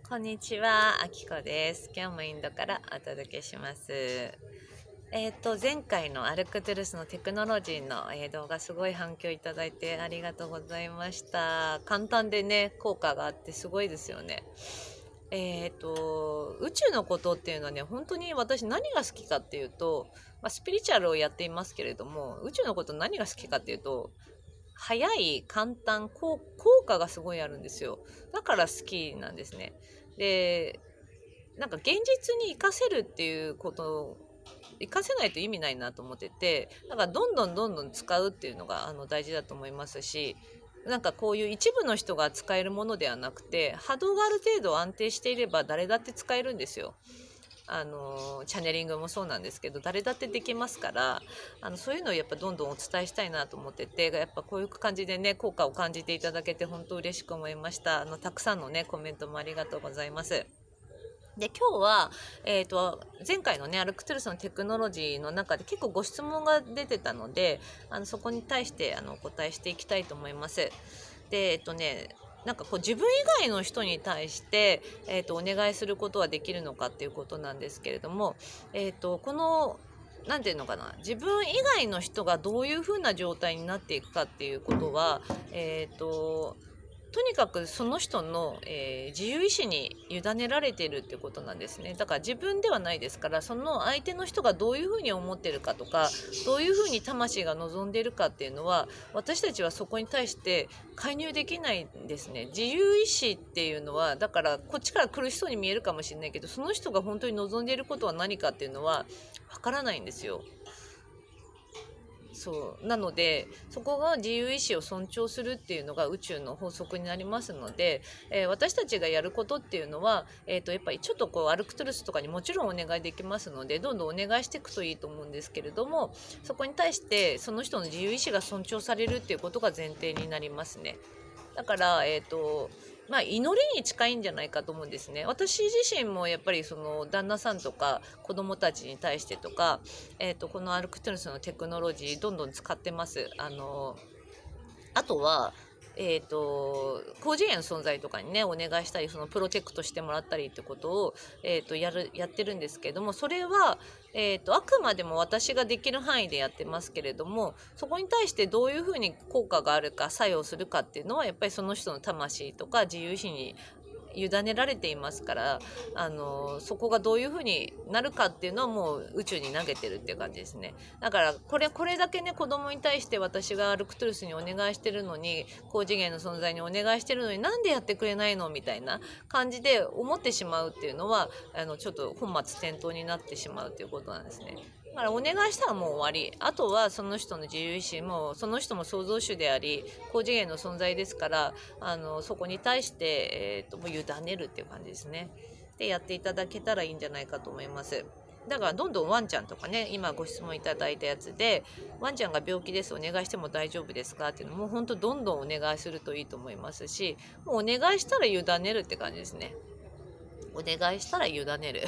こんにちは、あきこです。今日もインドからお届けします。前回のアルクトゥルスのテクノロジーの、動画すごい反響いただいてありがとうございました。簡単でね、効果があってすごいですよね。宇宙のことっていうのはね、本当に私何が好きかっていうと、スピリチュアルをやっていますけれども、宇宙のこと何が好きかっていうと、早い、簡単、効果がすごいあるんですよ。だから好きなんですね。で、なんか現実に活かせるっていうこと活かせないと意味ないなと思ってて、だからどんどん使うっていうのが大事だと思いますし、なんかこういう一部の人が使えるものではなくて、波動がある程度安定していれば誰だって使えるんですよ。チャネリングもそうなんですけど、誰だってできますから、そういうのをやっぱどんどんお伝えしたいなと思ってて、やっぱこういう感じでね、効果を感じていただけて本当嬉しく思いました。たくさんのね、コメントもありがとうございます。で、今日は、前回のね、アルクトゥルスのテクノロジーの中で結構ご質問が出てたので、そこに対してお答えしていきたいと思います。で、なんかこう自分以外の人に対して、お願いすることはできるのかっていうことなんですけれども、このなんていうのかな、自分以外の人がどういうふうな状態になっていくかっていうことは、とにかくその人の、自由意志に委ねられているっていうことなんですね。だから自分ではないですから、その相手の人がどういうふうに思ってるかとか、どういうふうに魂が望んでいるかっていうのは、私たちはそこに対して介入できないんですね。自由意志っていうのは、だからこっちから苦しそうに見えるかもしれないけど、その人が本当に望んでいることは何かっていうのはわからないんですよ。そうなので、そこが自由意志を尊重するっていうのが宇宙の法則になりますので、私たちがやることっていうのは、やっぱりちょっとこうアルクトゥルスとかにもちろんお願いできますので、どんどんお願いしていくといいと思うんですけれども、そこに対してその人の自由意志が尊重されるっていうことが前提になりますね。だから、祈りに近いんじゃないかと思うんですね。私自身もやっぱりその旦那さんとか子供たちに対してとか、このアルクトゥルスのテクノロジーどんどん使ってます。あとは、高次元の存在とかにね、お願いしたり、そのプロテクトしてもらったりってことを、やってるんですけども、それは、あくまでも私ができる範囲でやってますけれども、そこに対してどういうふうに効果があるか、作用するかっていうのは、やっぱりその人の魂とか自由意志に委ねられていますから、そこがどういうふうになるかっていうのはもう宇宙に投げてるっていう感じですね。だからこれだけね、子供に対して私がアルクトゥルスにお願いしてるのに、高次元の存在にお願いしてるのになんでやってくれないのみたいな感じで思ってしまうっていうのは、ちょっと本末転倒になってしまうっていうことなんですね。だからお願いしたらもう終わり。あとはその人の自由意志も、その人も創造主であり、高次元の存在ですから、そこに対して、もう委ねるっていう感じですね。で、やっていただけたらいいんじゃないかと思います。だからどんどんワンちゃんとかね、今ご質問いただいたやつで、ワンちゃんが病気です、お願いしても大丈夫ですかっていうのも、本当どんどんお願いするといいと思いますし、もうお願いしたら委ねるって感じですね。お願いしたら委ねる。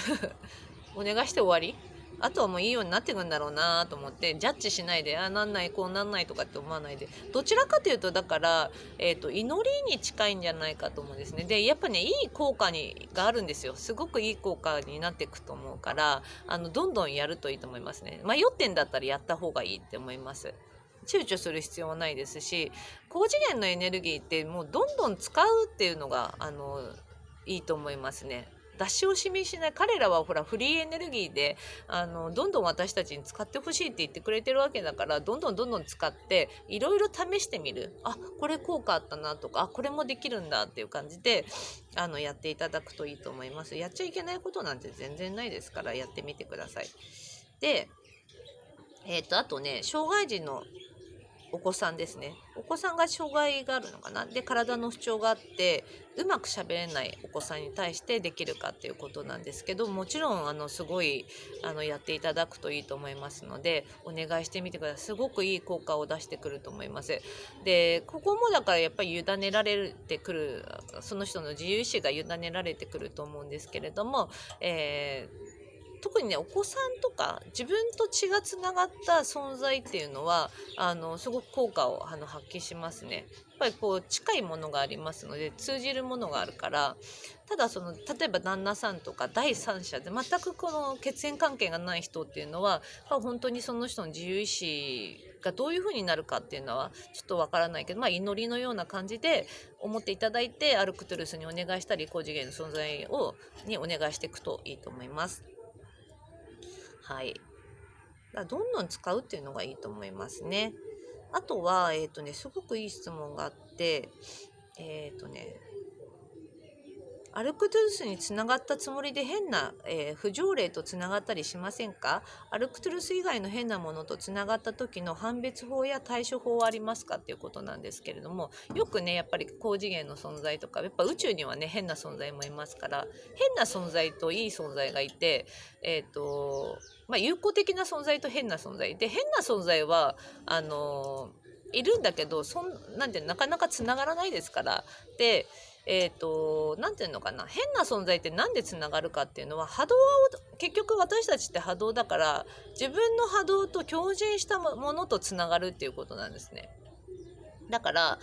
お願いして終わり。あとはもういいようになっていくんだろうなと思って、ジャッジしないで、なんない、こうなんないとかって思わないで、どちらかというと、だから、祈りに近いんじゃないかと思うんですね。で、やっぱね、いい効果があるんですよ。すごくいい効果になっていくと思うから、どんどんやるといいと思いますね。迷ってんだったらやった方がいいって思います。躊躇する必要はないですし、高次元のエネルギーってもうどんどん使うっていうのが、いいと思いますね。出し惜しみしない。彼らはほらフリーエネルギーでどんどん私たちに使ってほしいって言ってくれてるわけだから、どんどん使っていろいろ試してみる。あ、これ効果あったなとか、あ、これもできるんだっていう感じでやっていただくといいと思います。やっちゃいけないことなんて全然ないですから、やってみてください。で、あとね、障害児のお子さんですね。お子さんが障害があるのかな。で、体の不調があって、うまく喋れないお子さんに対してできるかっていうことなんですけど、もちろん、すごい、やっていただくといいと思いますので、お願いしてみてください。すごくいい効果を出してくると思います。で、ここもだからやっぱり委ねられてくる、その人の自由意志が委ねられてくると思うんですけれども、特にねお子さんとか自分と血がつながった存在っていうのはすごく効果を発揮しますね。やっぱりこう近いものがありますので通じるものがあるから。ただ例えば旦那さんとか第三者で全くこの血縁関係がない人っていうのは本当にその人の自由意志がどういう風になるかっていうのはちょっとわからないけど、祈りのような感じで思っていただいてアルクトゥルスにお願いしたり高次元の存在にお願いしていくといいと思います。はい。どんどん使うっていうのがいいと思いますね。あとはすごくいい質問があってアルクトゥルスにつながったつもりで変な、不条例とつながったりしませんか？アルクトゥルス以外の変なものとつながった時の判別法や対処法はありますかっていうことなんですけれども、よくねやっぱり高次元の存在とかやっぱ宇宙にはね変な存在もいますから、変な存在といい存在がいて友好的な存在と変な存在で、変な存在はいるんだけどなんてなかなかつながらないですから。でなんていうのかな、変な存在ってなんでつながるかっていうのは波動を結局私たちって波動だから自分の波動と共振したものとつながるっていうことなんですね。だから、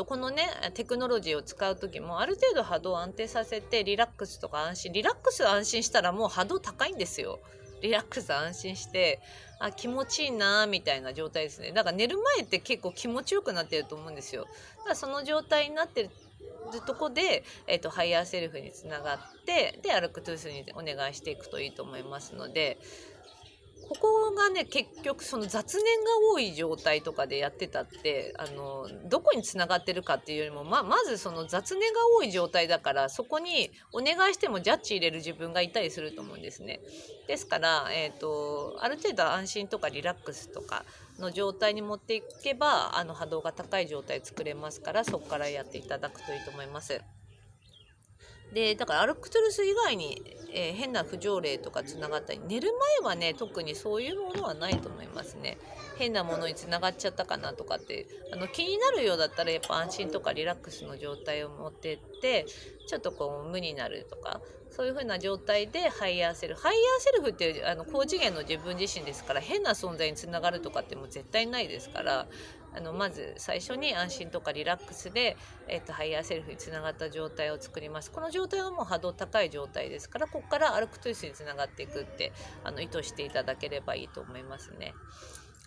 このねテクノロジーを使う時もある程度波動を安定させてリラックスとかリラックス安心したらもう波動高いんですよ。リラックス安心して気持ちいいなみたいな状態ですね。だから寝る前って結構気持ちよくなってると思うんですよ。だからその状態になってるとこで、ハイヤーセルフにつながってでアルクトゥースにお願いしていくといいと思いますので、ここがね結局その雑念が多い状態とかでやってたってどこにつながってるかっていうよりもまずその雑念が多い状態だから、そこにお願いしてもジャッジ入れる自分がいたりすると思うんですね。ですから、ある程度安心とかリラックスとかの状態に持っていけば波動が高い状態作れますから、そこからやっていただくといいと思います。でだからアルクトゥルス以外に、変な不条例とかつながったり、寝る前はね特にそういうものはないと思いますね。変なものにつながっちゃったかなとかって気になるようだったらやっぱ安心とかリラックスの状態を持ってってちょっとこう無になるとかそういう風な状態でハイヤーセルフって高次元の自分自身ですから、変な存在につながるとかってもう絶対ないですから、まず最初に安心とかリラックスで、ハイヤーセルフにつながった状態を作ります。この状態はもう波動高い状態ですから、ここからアルクトゥースにつながっていくって意図していただければいいと思いますね。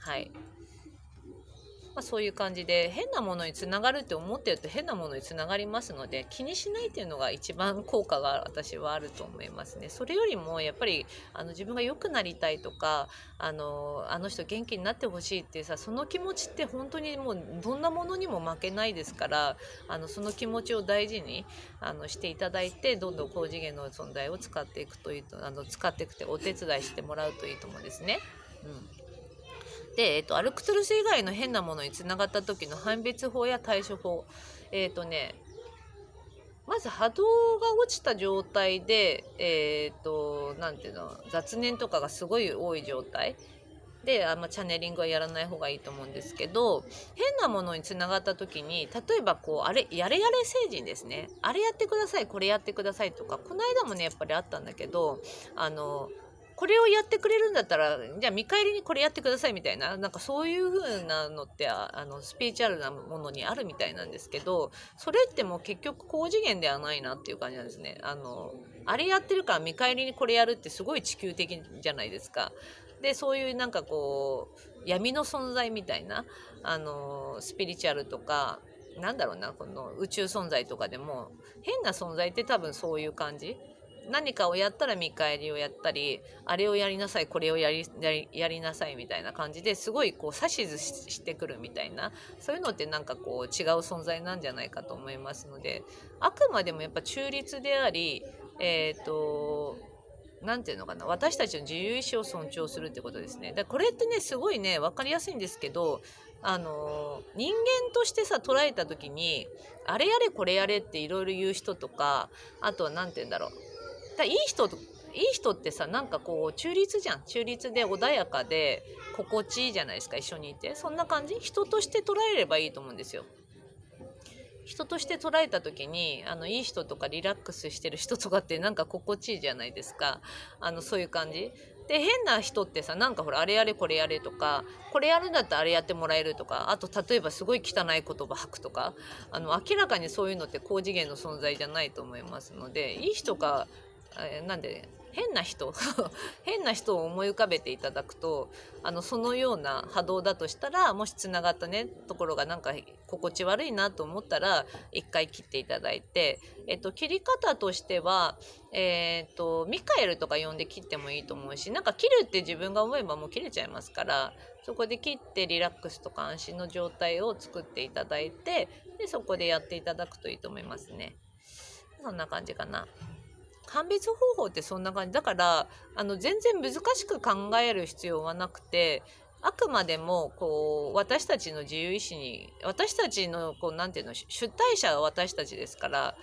はい。そういう感じで変なものにつながるって思ってると変なものにつながりますので、気にしないっていうのが一番効果が私はあると思いますね。それよりもやっぱり自分が良くなりたいとかあの人元気になってほしいっていうその気持ちって本当にもうどんなものにも負けないですから、その気持ちを大事にしていただいて、どんどん高次元の存在を使っていくといいと使っていくってお手伝いしてもらうといいと思うんですね。で、アルクトゥルス以外の変なものにつながった時の判別法や対処法。まず波動が落ちた状態で、なんていうの、雑念とかがすごい多い状態で、チャネリングはやらない方がいいと思うんですけど、変なものにつながった時に、例えばやれ星人ですね。あれやってください、これやってくださいとか、この間もね、やっぱりあったんだけど、これをやってくれるんだったらじゃあ見返りにこれやってくださいみたいな、なんかそういう風なのってスピリチュアルなものにあるみたいなんですけど、それってもう結局高次元ではないなっていう感じなんですね。あれやってるから見返りにこれやるってすごい地球的じゃないですか。でそういうなんかこう闇の存在みたいなスピリチュアルとかなんだろうな、この宇宙存在とかでも変な存在って多分そういう感じ。何かをやったら見返りをやったり、あれをやりなさいこれをやりなさいみたいな感じですごいこう指図してくるみたいな、そういうのってなんかこう違う存在なんじゃないかと思いますので、あくまでもやっぱ中立でありなんていうのかな、私たちの自由意志を尊重するってことですね。これってねすごいね分かりやすいんですけど、人間として捉えた時にあれやれこれやれっていろいろ言う人とか、あとはなんて言うんだろう、いい人ってなんかこう中立じゃん。中立で穏やかで心地いいじゃないですか、一緒にいて。そんな感じ、人として捉えればいいと思うんですよ。人として捉えた時にいい人とかリラックスしてる人とかってなんか心地いいじゃないですか。そういう感じで、変な人ってさ、なんかほらあれやれこれやれとか、これやるんだったらあれやってもらえるとか、あと例えばすごい汚い言葉吐くとか、明らかにそういうのって高次元の存在じゃないと思いますので、いい人かなんで変な人変な人を思い浮かべていただくと、そのような波動だとしたら、もしつながったねところがなんか心地悪いなと思ったら一回切っていただいて、切り方としては、ミカエルとか呼んで切ってもいいと思うし、なんか切るって自分が思えばもう切れちゃいますから、そこで切ってリラックスとか安心の状態を作っていただいて、でそこでやっていただくといいと思いますね。そんな感じかな。判別方法ってそんな感じだから、全然難しく考える必要はなくて、あくまでもこう私たちの自由意志に、私たちのこうなんていうの、主体者は私たちですから、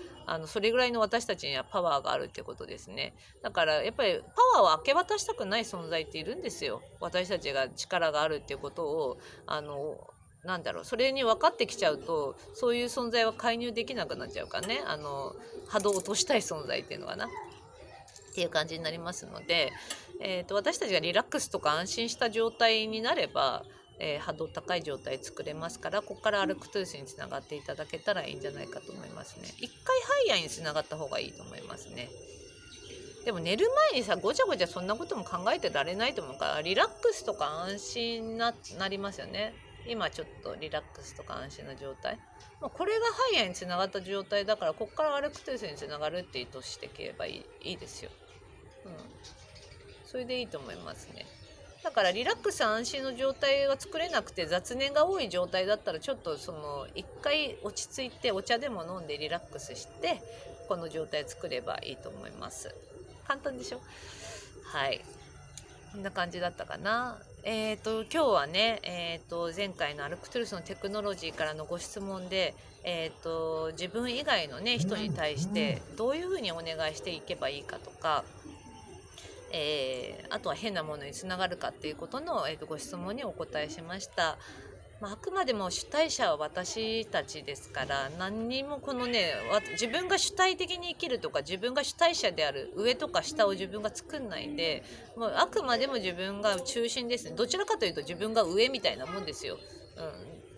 それぐらいの私たちにはパワーがあるってことですね。だからやっぱりパワーを明け渡したくない存在っているんですよ。私たちが力があるっていうことをなんだろう、それに分かってきちゃうと、そういう存在は介入できなくなっちゃうからね、波動を落としたい存在っていうのかなっていう感じになりますので、私たちがリラックスとか安心した状態になれば、波動高い状態作れますから、ここからアルクトゥースにつながっていただけたらいいんじゃないかと思いますね。一回ハイヤーにつながった方がいいと思いますね。でも寝る前にさ、ごちゃごちゃそんなことも考えてられないと思うから、リラックスとか安心なりますよね。今ちょっとリラックスとか安心な状態、これがハイヤーにつながった状態だから、ここからアルクトゥースにつながるって意図していけばいいですよ。それでいいと思いますね。だからリラックス安心の状態が作れなくて雑念が多い状態だったら、ちょっと一回落ち着いてお茶でも飲んでリラックスしてこの状態作ればいいと思います。簡単でしょ。はい、こんな感じだったかな。今日はね、前回のアルクトゥルスのテクノロジーからのご質問で、自分以外のね人に対してどういうふうにお願いしていけばいいかとか、あとは変なものにつながるかっていうことの、ご質問にお答えしました。あくまでも主体者は私たちですから、何にもこのね、自分が主体的に生きるとか、自分が主体者である上とか下を自分が作んないんで、もうあくまでも自分が中心ですね。どちらかというと自分が上みたいなもんですよ。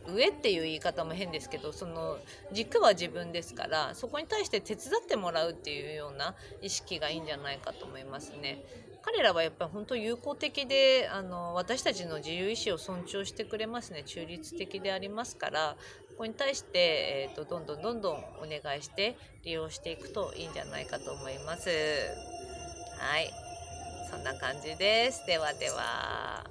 上っていう言い方も変ですけど、その軸は自分ですから、そこに対して手伝ってもらうっていうような意識がいいんじゃないかと思いますね。彼らはやっぱり本当友好的で、私たちの自由意志を尊重してくれますね。中立的でありますから、ここに対して、どんどんお願いして利用していくといいんじゃないかと思います。はい、そんな感じです。ではでは。